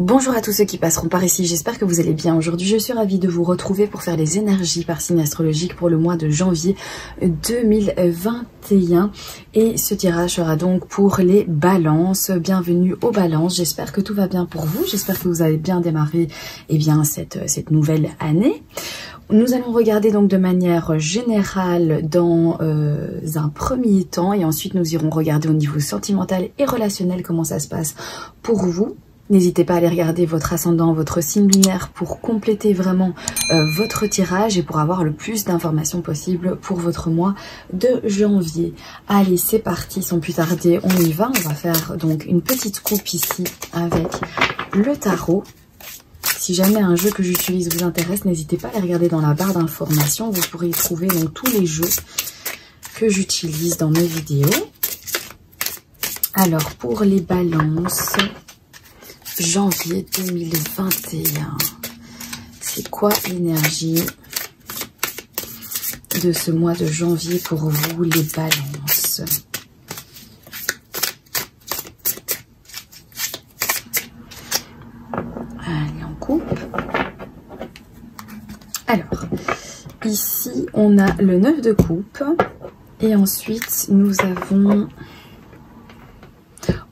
Bonjour à tous ceux qui passeront par ici, j'espère que vous allez bien. Aujourd'hui je suis ravie de vous retrouver pour faire les énergies par signe astrologique pour le mois de janvier 2021. Et ce tirage sera donc pour les balances. Bienvenue aux balances, j'espère que tout va bien pour vous, j'espère que vous avez bien démarré cette nouvelle année. Nous allons regarder donc de manière générale dans un premier temps et ensuite nous irons regarder au niveau sentimental et relationnel comment ça se passe pour vous. N'hésitez pas à aller regarder votre ascendant, votre signe lunaire pour compléter vraiment votre tirage et pour avoir le plus d'informations possible pour votre mois de janvier. Allez, c'est parti, sans plus tarder, on y va. On va faire donc une petite coupe ici avec le tarot. Si jamais un jeu que j'utilise vous intéresse, n'hésitez pas à aller regarder dans la barre d'informations. Vous pourrez y trouver donc tous les jeux que j'utilise dans mes vidéos. Alors, pour les balances... janvier 2021, c'est quoi l'énergie de ce mois de janvier pour vous les balances? Allez, on coupe. Alors, ici on a le 9 de coupe et ensuite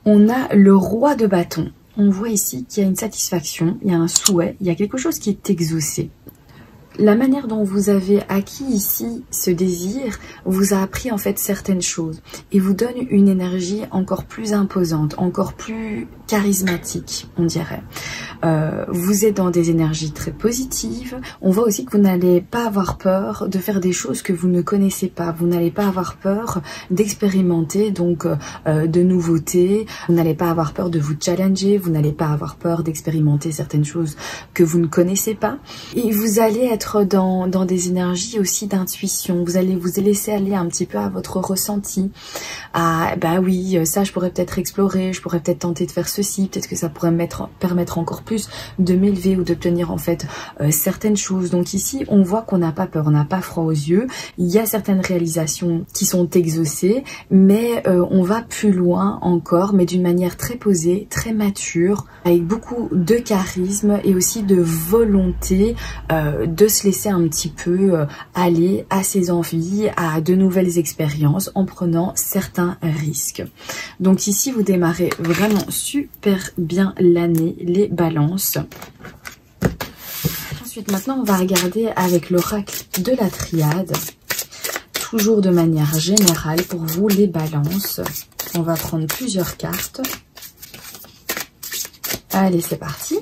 on a le roi de bâton. On voit ici qu'il y a une satisfaction, il y a un souhait, il y a quelque chose qui est exaucé. La manière dont vous avez acquis ici ce désir vous a appris en fait certaines choses et vous donne une énergie encore plus imposante, encore plus charismatique, on dirait. Vous êtes dans des énergies très positives. On voit aussi que vous n'allez pas avoir peur de faire des choses que vous ne connaissez pas. Vous n'allez pas avoir peur d'expérimenter donc de nouveautés. Vous n'allez pas avoir peur de vous challenger. Vous n'allez pas avoir peur d'expérimenter certaines choses que vous ne connaissez pas. Et vous allez être dans des énergies aussi d'intuition. Vous allez vous laisser aller un petit peu à votre ressenti. Ah, bah oui, ça je pourrais peut-être explorer, je pourrais peut-être tenter de faire ceci, peut-être que ça pourrait me permettre encore plus de m'élever ou d'obtenir en fait certaines choses. Donc ici, on voit qu'on n'a pas peur, on n'a pas froid aux yeux. Il y a certaines réalisations qui sont exaucées, mais on va plus loin encore, mais d'une manière très posée, très mature, avec beaucoup de charisme et aussi de volonté de se laisser un petit peu aller à ses envies, à de nouvelles expériences en prenant certains risques. Donc ici, vous démarrez vraiment super bien l'année, les balances. Ensuite, maintenant, on va regarder avec l'oracle de la triade, toujours de manière générale pour vous, les balances. On va prendre plusieurs cartes. Allez, c'est parti.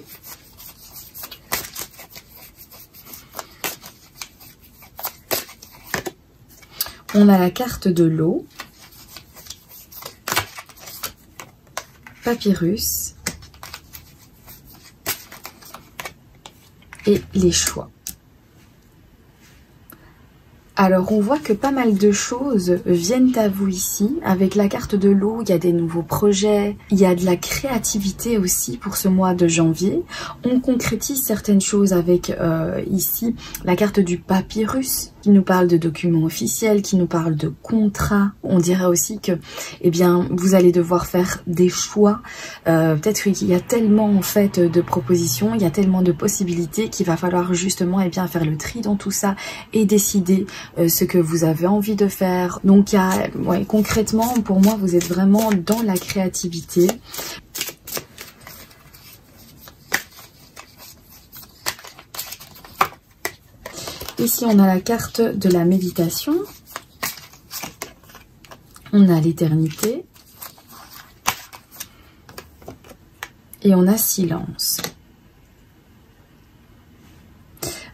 On a la carte de l'eau, papyrus et les choix. Alors on voit que pas mal de choses viennent à vous ici. Avec la carte de l'eau, il y a des nouveaux projets, il y a de la créativité aussi pour ce mois de janvier. On concrétise certaines choses avec ici la carte du papyrus qui nous parle de documents officiels, qui nous parle de contrats. On dirait aussi que vous allez devoir faire des choix. Peut-être qu'il y a tellement en fait de propositions, il y a tellement de possibilités qu'il va falloir justement faire le tri dans tout ça et décider ce que vous avez envie de faire. Donc concrètement, pour moi, vous êtes vraiment dans la créativité. Ici, on a la carte de la méditation. On a l'éternité. Et on a silence.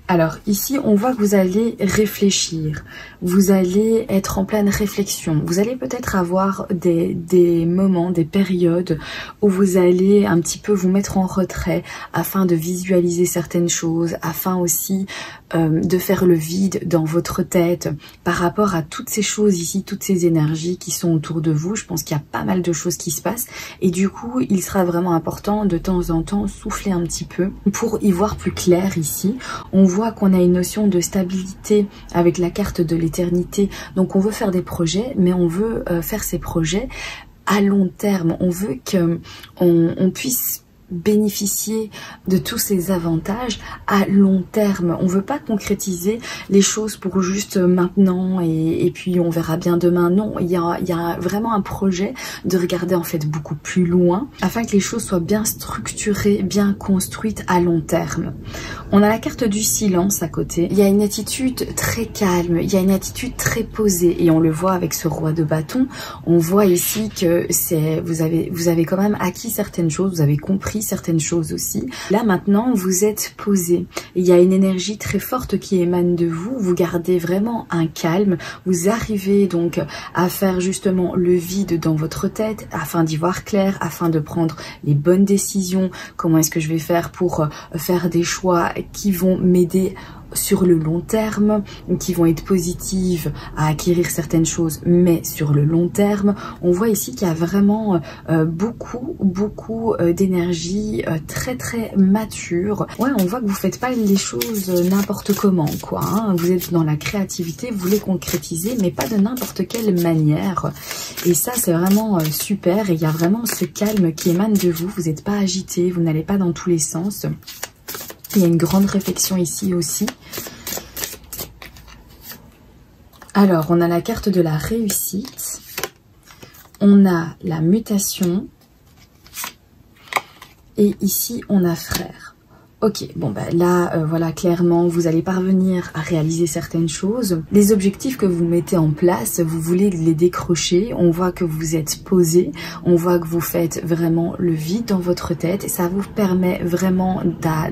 Alors ici, on voit que vous allez réfléchir, vous allez être en pleine réflexion, vous allez peut-être avoir des moments, des périodes où vous allez un petit peu vous mettre en retrait afin de visualiser certaines choses, afin aussi de faire le vide dans votre tête par rapport à toutes ces choses ici, toutes ces énergies qui sont autour de vous. Je pense qu'il y a pas mal de choses qui se passent et du coup, il sera vraiment important de temps en temps souffler un petit peu pour y voir plus clair ici. On voit qu'on a une notion de stabilité avec la carte de l'éternité. Donc on veut faire des projets, mais on veut faire ces projets à long terme. On veut qu'on puisse bénéficier de tous ces avantages à long terme. On veut pas concrétiser les choses pour juste maintenant et puis on verra bien demain. Non, il y a vraiment un projet de regarder en fait beaucoup plus loin afin que les choses soient bien structurées, bien construites à long terme. On a la carte du silence à côté. Il y a une attitude très calme, il y a une attitude très posée et on le voit avec ce roi de bâton. On voit ici que vous avez quand même acquis certaines choses, vous avez compris certaines choses aussi. Là maintenant vous êtes posé. Il y a une énergie très forte qui émane de vous. Vous gardez vraiment un calme. Vous arrivez donc à faire justement le vide dans votre tête afin d'y voir clair, afin de prendre les bonnes décisions. Comment est-ce que je vais faire pour faire des choix qui vont m'aider sur le long terme, qui vont être positives à acquérir certaines choses, mais sur le long terme. On voit ici qu'il y a vraiment beaucoup d'énergie très mature. Ouais, on voit que vous faites pas les choses n'importe comment, quoi. Hein. Vous êtes dans la créativité, vous voulez concrétiser, mais pas de n'importe quelle manière. Et ça, c'est vraiment super. Et il y a vraiment ce calme qui émane de vous. Vous n'êtes pas agité, vous n'allez pas dans tous les sens. Il y a une grande réflexion ici aussi. Alors, on a la carte de la réussite. On a la mutation. Et ici, on a frère. Ok, bon ben là, voilà, clairement, vous allez parvenir à réaliser certaines choses. Les objectifs que vous mettez en place, vous voulez les décrocher. On voit que vous êtes posé, on voit que vous faites vraiment le vide dans votre tête. Et ça vous permet vraiment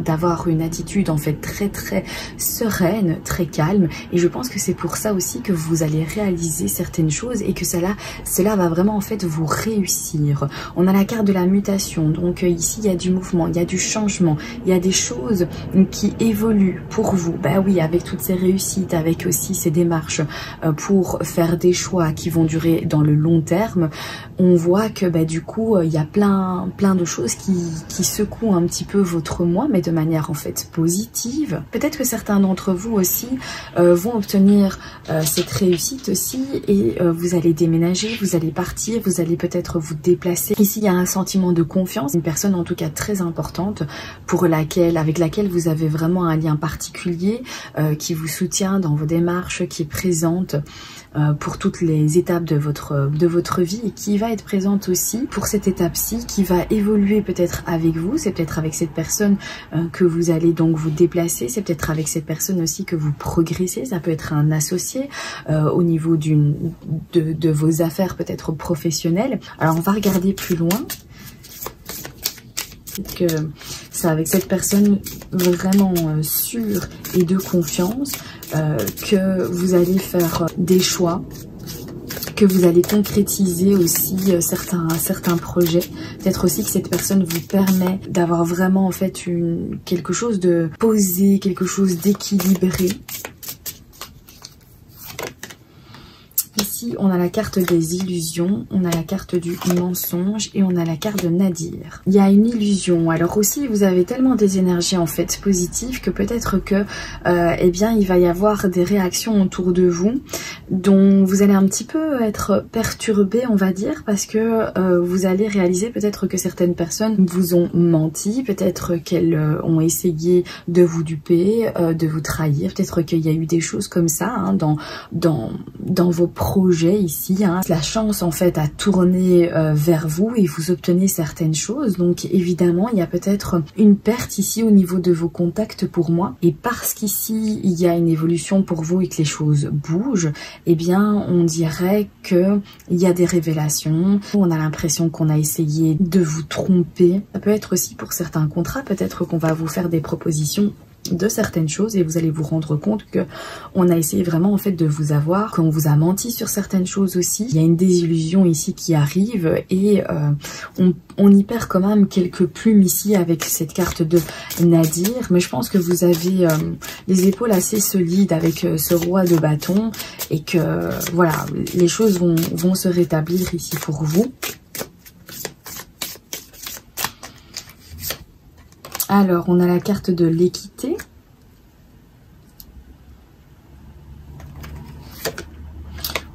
d'avoir une attitude en fait très sereine, très calme. Et je pense que c'est pour ça aussi que vous allez réaliser certaines choses et que cela va vraiment en fait vous réussir. On a la carte de la mutation, donc ici il y a du mouvement, il y a du changement, il y a des choses qui évoluent pour vous. Ben oui, avec toutes ces réussites, avec aussi ces démarches pour faire des choix qui vont durer dans le long terme, on voit que du coup il y a plein de choses qui secouent un petit peu votre moi, mais de manière en fait positive. Peut-être que certains d'entre vous aussi vont obtenir cette réussite aussi et vous allez déménager, vous allez partir, vous allez peut-être vous déplacer. Ici il y a un sentiment de confiance, une personne en tout cas très importante avec laquelle vous avez vraiment un lien particulier, qui vous soutient dans vos démarches, qui est présente pour toutes les étapes de votre vie et qui va être présente aussi pour cette étape-ci, qui va évoluer peut-être avec vous. C'est peut-être avec cette personne que vous allez donc vous déplacer, c'est peut-être avec cette personne aussi que vous progressez, ça peut être un associé au niveau de vos affaires peut-être professionnelles. Alors on va regarder plus loin. Que c'est avec cette personne vraiment sûre et de confiance que vous allez faire des choix, que vous allez concrétiser aussi certains projets. Peut-être aussi que cette personne vous permet d'avoir vraiment en fait quelque chose de posé, quelque chose d'équilibré. Ici, on a la carte des illusions, on a la carte du mensonge et on a la carte de Nadir. Il y a une illusion. Alors aussi, vous avez tellement des énergies en fait positives que peut-être que, eh bien, il va y avoir des réactions autour de vous dont vous allez un petit peu être perturbé, on va dire, parce que vous allez réaliser peut-être que certaines personnes vous ont menti, peut-être qu'elles ont essayé de vous duper, de vous trahir, peut-être qu'il y a eu des choses comme ça hein, dans vos projets ici. Hein. La chance en fait a tourné vers vous et vous obtenez certaines choses. Donc évidemment, il y a peut-être une perte ici au niveau de vos contacts pour moi. Et parce qu'ici, il y a une évolution pour vous et que les choses bougent, eh bien, on dirait qu'il y a des révélations. On a l'impression qu'on a essayé de vous tromper. Ça peut être aussi pour certains contrats, peut-être qu'on va vous faire des propositions de certaines choses et vous allez vous rendre compte que on a essayé vraiment en fait de vous avoir, qu'on vous a menti sur certaines choses aussi. Il y a une désillusion ici qui arrive et on y perd quand même quelques plumes ici avec cette carte de Nadir, mais je pense que vous avez les épaules assez solides avec ce roi de bâton et que voilà, les choses vont se rétablir ici pour vous. Alors, on a la carte de l'équité.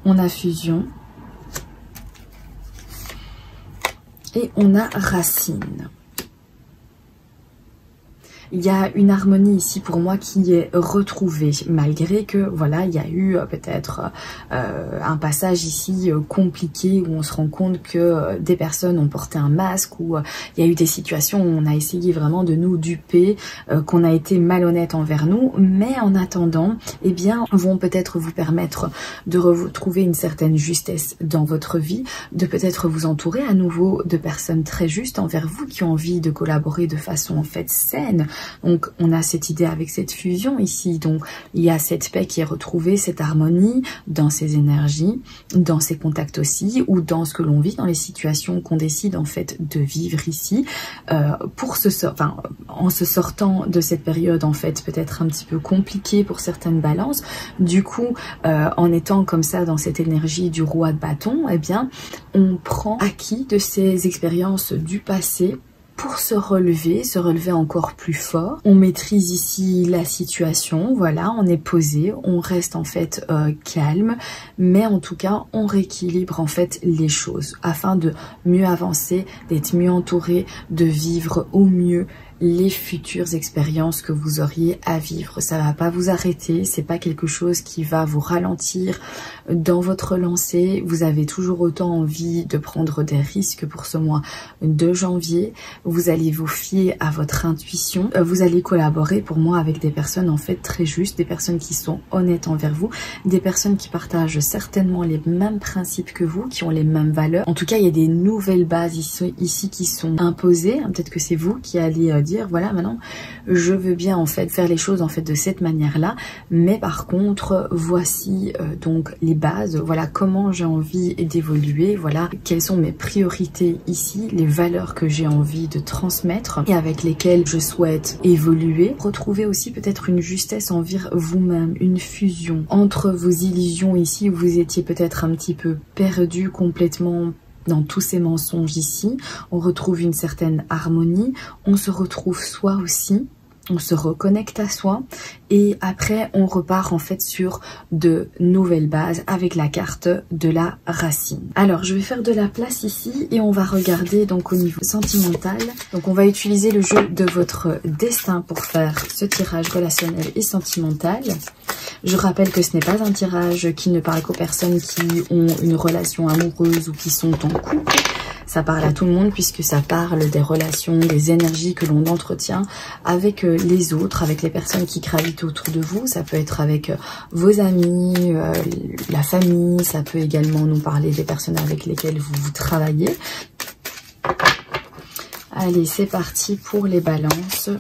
On a fusion. Et on a racine. Il y a une harmonie ici pour moi qui est retrouvée, malgré que voilà, il y a eu peut-être un passage ici compliqué où on se rend compte que des personnes ont porté un masque, où il y a eu des situations où on a essayé vraiment de nous duper, qu'on a été malhonnête envers nous, mais en attendant, eh bien, vont peut-être vous permettre de retrouver une certaine justesse dans votre vie, de peut-être vous entourer à nouveau de personnes très justes envers vous, qui ont envie de collaborer de façon en fait saine. Donc on a cette idée avec cette fusion ici, donc il y a cette paix qui est retrouvée, cette harmonie dans ces énergies, dans ces contacts aussi, ou dans ce que l'on vit, dans les situations qu'on décide en fait de vivre ici, en se sortant de cette période en fait peut-être un petit peu compliquée pour certaines balances. Du coup, en étant comme ça dans cette énergie du roi de bâton, eh bien on prend acquis de ces expériences du passé pour se relever encore plus fort. On maîtrise ici la situation, voilà, on est posé, on reste en fait calme, mais en tout cas on rééquilibre en fait les choses afin de mieux avancer, d'être mieux entouré, de vivre au mieux les futures expériences que vous auriez à vivre. Ça va pas vous arrêter, c'est pas quelque chose qui va vous ralentir dans votre lancée. Vous avez toujours autant envie de prendre des risques pour ce mois de janvier. Vous allez vous fier à votre intuition. Vous allez collaborer pour moi avec des personnes en fait très justes, des personnes qui sont honnêtes envers vous, des personnes qui partagent certainement les mêmes principes que vous, qui ont les mêmes valeurs. En tout cas, il y a des nouvelles bases ici qui sont imposées. Peut-être que c'est vous qui allez dire voilà, maintenant je veux bien en fait faire les choses en fait de cette manière là, mais par contre voici donc les bases, voilà comment j'ai envie d'évoluer, voilà quelles sont mes priorités ici, les valeurs que j'ai envie de transmettre et avec lesquelles je souhaite évoluer. Retrouver aussi peut-être une justesse envers vous-même, une fusion entre vos illusions ici où vous étiez peut-être un petit peu perdu complètement dans tous ces mensonges ici. On retrouve une certaine harmonie, on se retrouve soi aussi, on se reconnecte à soi et après on repart en fait sur de nouvelles bases avec la carte de la racine. Alors je vais faire de la place ici et on va regarder donc au niveau sentimental. Donc on va utiliser le jeu de votre destin pour faire ce tirage relationnel et sentimental. Je rappelle que ce n'est pas un tirage qui ne parle qu'aux personnes qui ont une relation amoureuse ou qui sont en couple. Ça parle à tout le monde puisque ça parle des relations, des énergies que l'on entretient avec les autres, avec les personnes qui gravitent autour de vous. Ça peut être avec vos amis, la famille, ça peut également nous parler des personnes avec lesquelles vous travaillez. Allez, c'est parti pour les balances.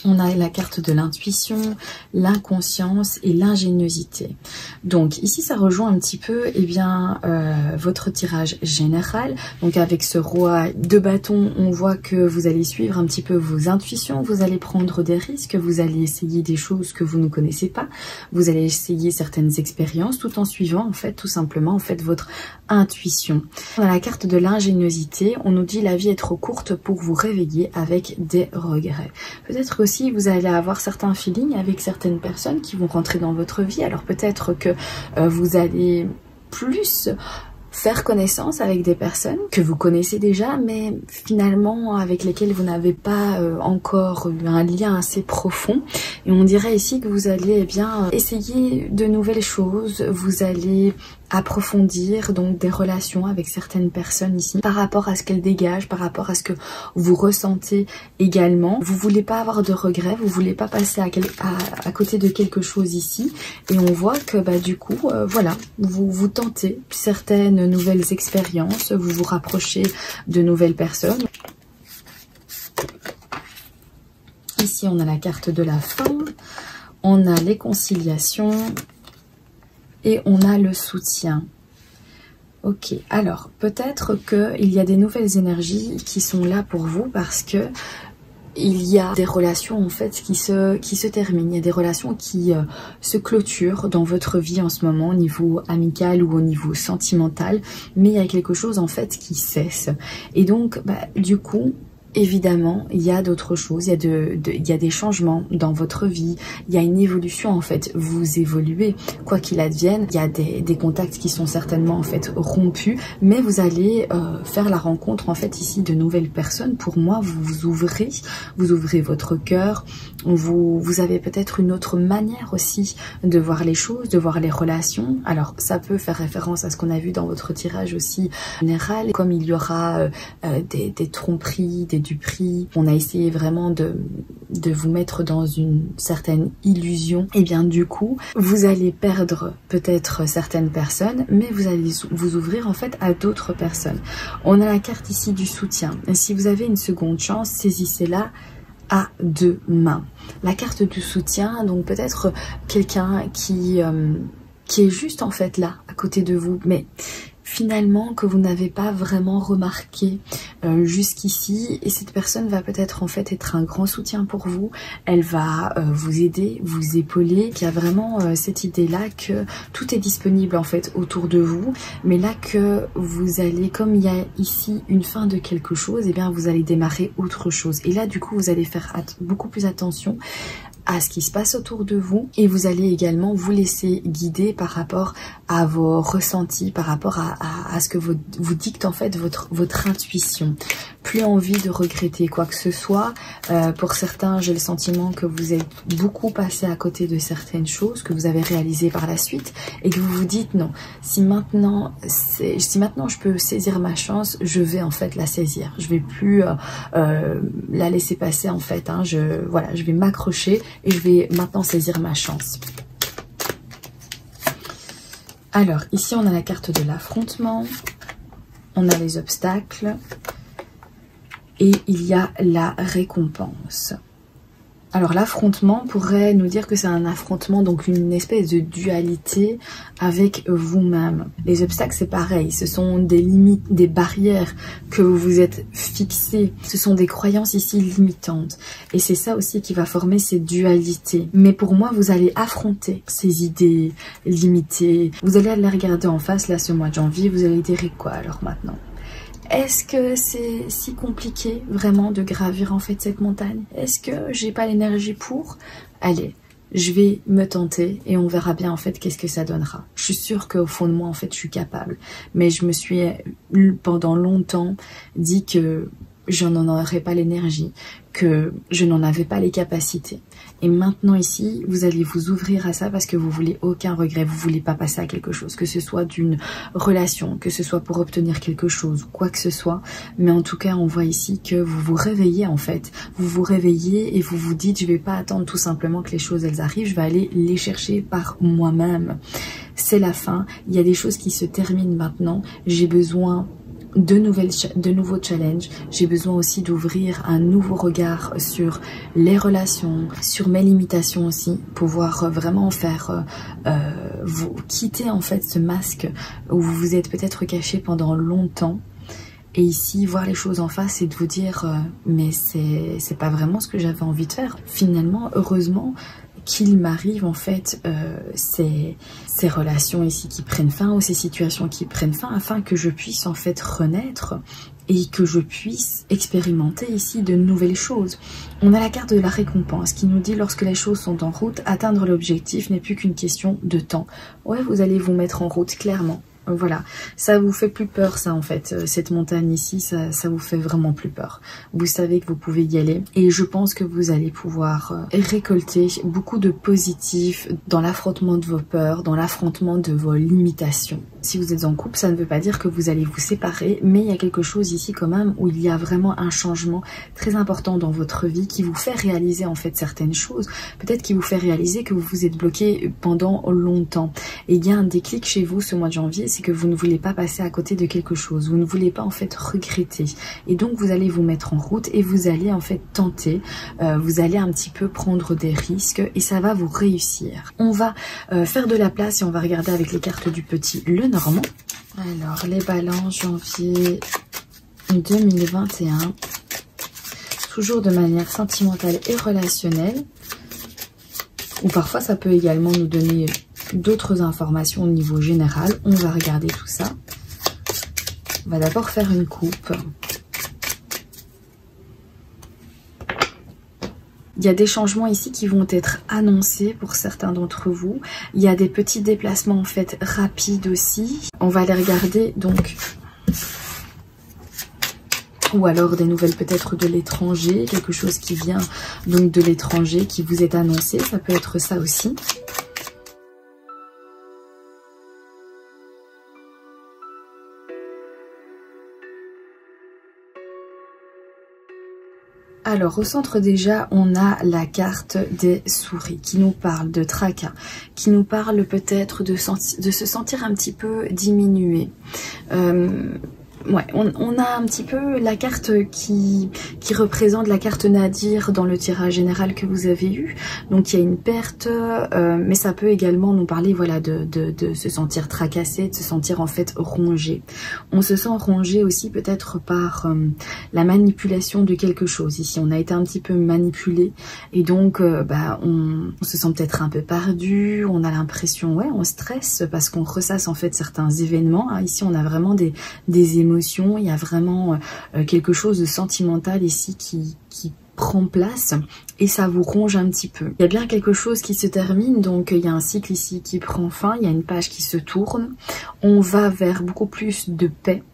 On a la carte de l'intuition, l'inconscience et l'ingéniosité. Donc ici, ça rejoint un petit peu votre tirage général. Donc avec ce roi de bâton, on voit que vous allez suivre un petit peu vos intuitions, vous allez prendre des risques, vous allez essayer des choses que vous ne connaissez pas, vous allez essayer certaines expériences tout en suivant en fait tout simplement en fait votre intuition. On a la carte de l'ingéniosité, on nous dit la vie est trop courte pour vous réveiller avec des regrets. Peut-être que aussi vous allez avoir certains feelings avec certaines personnes qui vont rentrer dans votre vie. Alors peut-être que vous allez plus faire connaissance avec des personnes que vous connaissez déjà, mais finalement avec lesquelles vous n'avez pas encore eu un lien assez profond. Et on dirait ici que vous allez essayer de nouvelles choses, vous allez approfondir donc des relations avec certaines personnes ici par rapport à ce qu'elles dégagent, par rapport à ce que vous ressentez également. Vous voulez pas avoir de regrets, vous voulez pas passer à côté de quelque chose ici et on voit que du coup voilà, vous tentez certaines nouvelles expériences, vous vous rapprochez de nouvelles personnes. Ici on a la carte de la fin, on a les conciliations et on a le soutien. Ok, alors peut-être qu'il y a des nouvelles énergies qui sont là pour vous parce que il y a des relations en fait qui se terminent, il y a des relations qui se clôturent dans votre vie en ce moment au niveau amical ou au niveau sentimental, mais il y a quelque chose en fait qui cesse. Et donc du coup, évidemment, il y a d'autres choses, il y a des changements dans votre vie, il y a une évolution en fait, vous évoluez, quoi qu'il advienne, il y a des contacts qui sont certainement en fait rompus, mais vous allez faire la rencontre en fait ici de nouvelles personnes. Pour moi, vous ouvrez votre cœur, vous avez peut-être une autre manière aussi de voir les choses, de voir les relations. Alors ça peut faire référence à ce qu'on a vu dans votre tirage aussi général, comme il y aura des tromperies, des duperies, on a essayé vraiment de vous mettre dans une certaine illusion, et bien du coup vous allez perdre peut-être certaines personnes, mais vous allez vous ouvrir en fait à d'autres personnes. On a la carte ici du soutien, et si vous avez une seconde chance, saisissez-la à deux mains. La carte du soutien, donc peut-être quelqu'un qui est juste en fait là à côté de vous, mais finalement que vous n'avez pas vraiment remarqué jusqu'ici, et cette personne va peut-être en fait être un grand soutien pour vous. Elle va vous aider, vous épauler. Il y a vraiment cette idée là que tout est disponible en fait autour de vous, mais là que vous allez, comme il y a ici une fin de quelque chose, et bien vous allez démarrer autre chose, et là du coup vous allez faire beaucoup plus attention à ce qui se passe autour de vous, et vous allez également vous laisser guider par rapport à vos ressentis, par rapport à ce que vous dicte en fait votre intuition. Plus envie de regretter quoi que ce soit. Pour certains, j'ai le sentiment que vous êtes beaucoup passé à côté de certaines choses que vous avez réalisées par la suite, et que vous vous dites non, si maintenant je peux saisir ma chance, je vais en fait la saisir. Je vais plus la laisser passer en fait, hein. Je vais m'accrocher et je vais maintenant saisir ma chance. Alors ici on a la carte de l'affrontement, on a les obstacles et il y a la récompense. Alors l'affrontement pourrait nous dire que c'est un affrontement, donc une espèce de dualité avec vous-même. Les obstacles c'est pareil, ce sont des limites, des barrières que vous vous êtes fixées. Ce sont des croyances ici limitantes. Et c'est ça aussi qui va former ces dualités. Mais pour moi, vous allez affronter ces idées limitées. Vous allez les regarder en face là ce mois de janvier, vous allez dire quoi alors maintenant ? Est-ce que c'est si compliqué vraiment de gravir en fait cette montagne? Est-ce que j'ai pas l'énergie pour? Allez, je vais me tenter et on verra bien en fait qu'est-ce que ça donnera. Je suis sûre qu'au fond de moi en fait je suis capable. Mais je me suis pendant longtemps dit que je n'en aurais pas l'énergie, que je n'en avais pas les capacités. Et maintenant ici, vous allez vous ouvrir à ça parce que vous voulez aucun regret, vous voulez pas passer à quelque chose, que ce soit d'une relation, que ce soit pour obtenir quelque chose, quoi que ce soit. Mais en tout cas, on voit ici que vous vous réveillez en fait. Vous vous réveillez et vous vous dites, je vais pas attendre tout simplement que les choses elles arrivent, je vais aller les chercher par moi-même. C'est la fin, il y a des choses qui se terminent maintenant, j'ai besoin de nouveaux challenges. J'ai besoin aussi d'ouvrir un nouveau regard sur les relations, sur mes limitations aussi, pouvoir vraiment faire vous quitter en fait ce masque où vous vous êtes peut-être caché pendant longtemps. Et ici, voir les choses en face et de vous dire mais c'est pas vraiment ce que j'avais envie de faire. Finalement, heureusement qu'il m'arrive en fait ces relations ici qui prennent fin, ou ces situations qui prennent fin, afin que je puisse en fait renaître et que je puisse expérimenter ici de nouvelles choses. On a la carte de la récompense qui nous dit lorsque les choses sont en route, atteindre l'objectif n'est plus qu'une question de temps. Ouais, vous allez vous mettre en route clairement. Voilà, ça vous fait plus peur ça en fait, cette montagne ici, ça vous fait vraiment plus peur. Vous savez que vous pouvez y aller et je pense que vous allez pouvoir récolter beaucoup de positif dans l'affrontement de vos peurs, dans l'affrontement de vos limitations. Si vous êtes en couple, ça ne veut pas dire que vous allez vous séparer, mais il y a quelque chose ici quand même où il y a vraiment un changement très important dans votre vie qui vous fait réaliser en fait certaines choses, peut-être qui vous fait réaliser que vous vous êtes bloqué pendant longtemps. Et il y a un déclic chez vous ce mois de janvier, c'est que vous ne voulez pas passer à côté de quelque chose, vous ne voulez pas en fait regretter. Et donc vous allez vous mettre en route et vous allez en fait tenter, vous allez un petit peu prendre des risques et ça va vous réussir. On va faire de la place et on va regarder avec les cartes du petit le Normand. Alors les balances janvier 2021, toujours de manière sentimentale et relationnelle, ou parfois ça peut également nous donner d'autres informations au niveau général. On va regarder tout ça. On va d'abord faire une coupe. Il y a des changements ici qui vont être annoncés pour certains d'entre vous. Il y a des petits déplacements en fait rapides aussi. On va les regarder donc. Ou alors des nouvelles peut-être de l'étranger, quelque chose qui vient donc de l'étranger qui vous est annoncé, ça peut être ça aussi. Alors au centre déjà on a la carte des souris qui nous parle de tracas, qui nous parle peut-être de se sentir un petit peu diminué. Ouais, on a un petit peu la carte qui représente la carte Nadir dans le tirage général que vous avez eu. Donc il y a une perte, mais ça peut également nous parler voilà, de se sentir tracassé, de se sentir en fait rongé. On se sent rongé aussi peut-être par la manipulation de quelque chose. Ici on a été un petit peu manipulé et donc on se sent peut-être un peu perdu, on a l'impression, ouais, on stresse parce qu'on ressasse en fait certains événements. Hein. Ici on a vraiment des émotions, il y a vraiment quelque chose de sentimental ici qui prend place et ça vous ronge un petit peu. Il y a bien quelque chose qui se termine, donc il y a un cycle ici qui prend fin, il y a une page qui se tourne, on va vers beaucoup plus de paix,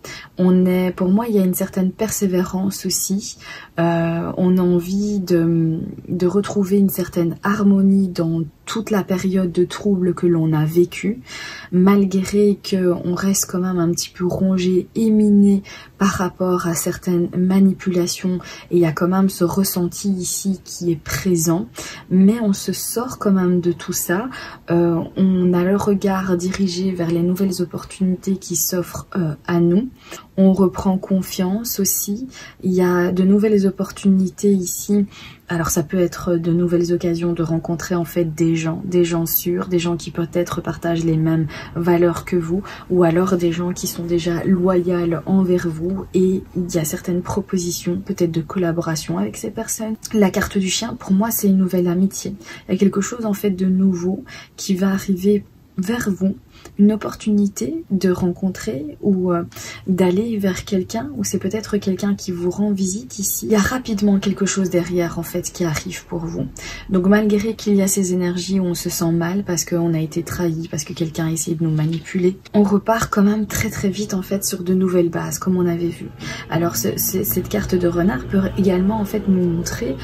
pour moi il y a une certaine persévérance aussi, on a envie de retrouver une certaine harmonie dans toute la période de trouble que l'on a vécu, malgré qu'on reste quand même un petit peu rongé et miné par rapport à certaines manipulations, et il y a quand même ce ressenti ici qui est présent, mais on se sort quand même de tout ça, on a le regard dirigé vers les nouvelles opportunités qui s'offrent à nous, on reprend confiance aussi, il y a de nouvelles opportunités ici. Alors ça peut être de nouvelles occasions de rencontrer en fait des gens sûrs, des gens qui peut-être partagent les mêmes valeurs que vous, ou alors des gens qui sont déjà loyaux envers vous, et il y a certaines propositions peut-être de collaboration avec ces personnes. La carte du chien, pour moi c'est une nouvelle amitié, il y a quelque chose en fait de nouveau qui va arriver vers vous, une opportunité de rencontrer ou d'aller vers quelqu'un, ou c'est peut-être quelqu'un qui vous rend visite ici. Il y a rapidement quelque chose derrière en fait qui arrive pour vous. Donc malgré qu'il y a ces énergies où on se sent mal parce qu'on a été trahi, parce que quelqu'un a essayé de nous manipuler, on repart quand même très très vite en fait sur de nouvelles bases comme on avait vu. Alors cette carte de renard peut également en fait nous montrer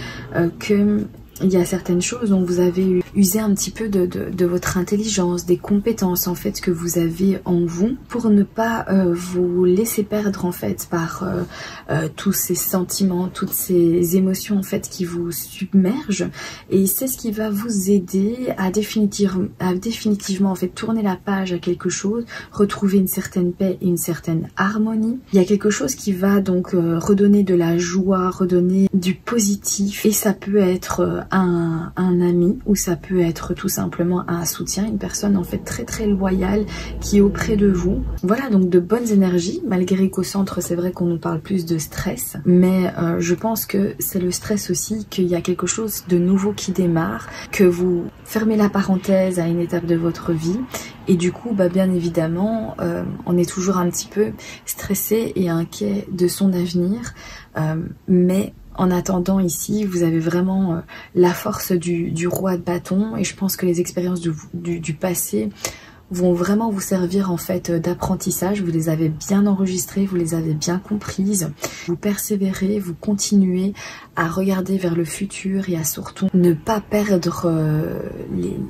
que il y a certaines choses dont vous avez usé un petit peu de votre intelligence, des compétences en fait que vous avez en vous, pour ne pas vous laisser perdre en fait par tous ces sentiments, toutes ces émotions en fait qui vous submergent, et c'est ce qui va vous aider à définitivement en fait tourner la page à quelque chose, retrouver une certaine paix et une certaine harmonie. Il y a quelque chose qui va donc redonner de la joie, redonner du positif, et ça peut être un ami, ou ça peut être tout simplement un soutien, une personne en fait très très loyale qui est auprès de vous. Voilà, donc de bonnes énergies, malgré qu'au centre c'est vrai qu'on nous parle plus de stress, mais je pense que c'est le stress aussi, qu'il y a quelque chose de nouveau qui démarre, que vous fermez la parenthèse à une étape de votre vie, et du coup bien évidemment on est toujours un petit peu stressé et inquiet de son avenir, mais en attendant ici, vous avez vraiment la force du roi de bâton, et je pense que les expériences du passé vont vraiment vous servir en fait d'apprentissage. Vous les avez bien enregistrées, vous les avez bien comprises. Vous persévérez, vous continuez à regarder vers le futur et à surtout ne pas perdre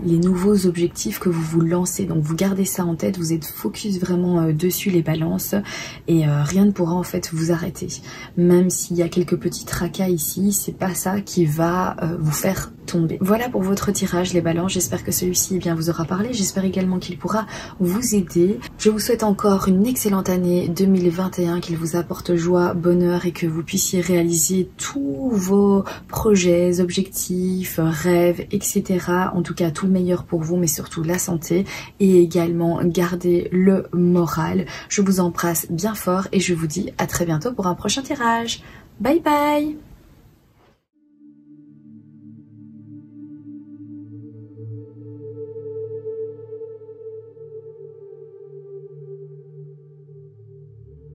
les nouveaux objectifs que vous vous lancez. Donc vous gardez ça en tête, vous êtes focus vraiment dessus les balances, et rien ne pourra en fait vous arrêter. Même s'il y a quelques petits tracas ici, c'est pas ça qui va vous faire tomber. Voilà pour votre tirage les balances, j'espère que celui-ci vous aura parlé, j'espère également qu'il pourra vous aider. Je vous souhaite encore une excellente année 2021, qu'il vous apporte joie, bonheur, et que vous puissiez réaliser tous vos projets, objectifs, rêves, etc. En tout cas tout le meilleur pour vous, mais surtout la santé, et également garder le moral. Je vous embrasse bien fort et je vous dis à très bientôt pour un prochain tirage. Bye bye!